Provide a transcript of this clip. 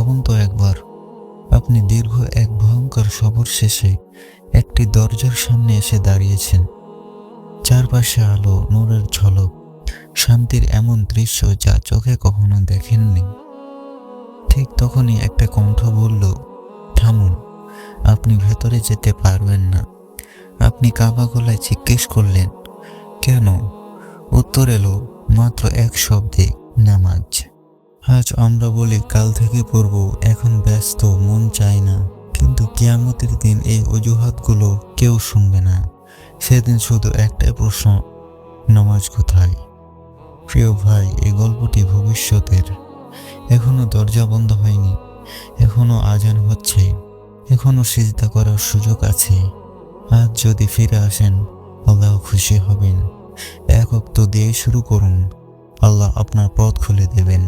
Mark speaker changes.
Speaker 1: ভাবুন তো একবার, আপনি দীর্ঘ এক ভয়ঙ্কর সফর শেষে একটি দরজার সামনে এসে দাঁড়িয়েছেন। চারপাশে আলো, নূরের ঝলক, শান্তির এমন দৃশ্য যা চোখে কখনো দেখেননি। ঠিক তখনই একটা কণ্ঠ বলল, থামুন, আপনি ভেতরে যেতে পারবেন না। আপনি কাঁপা গলায় জিজ্ঞেস করলেন, কেন? উত্তর এলো মাত্র এক শব্দে, নামাজ। আজ আমরা বলি কাল থেকে পড়ব, এখন ব্যস্ত, মন চায় না। কিন্তু কিয়ামতের দিন এই অজুহাতগুলো কেউ শুনবে না। সেদিন শুধু একটাই প্রশ্ন, নামাজ কোথায়? প্রিয় ভাই, এই গল্পটি ভবিষ্যতের। এখনো দরজা বন্ধ হয়নি, এখনো আজান হচ্ছে, এখনো সিজদা করার সুযোগ আছে। আজ যদি ফিরে আসেন, আল্লাহ খুশি হবেন। এক ওয়াক্ত দিয়ে শুরু করুন, আল্লাহ আপনার পথ খুলে দেবেন।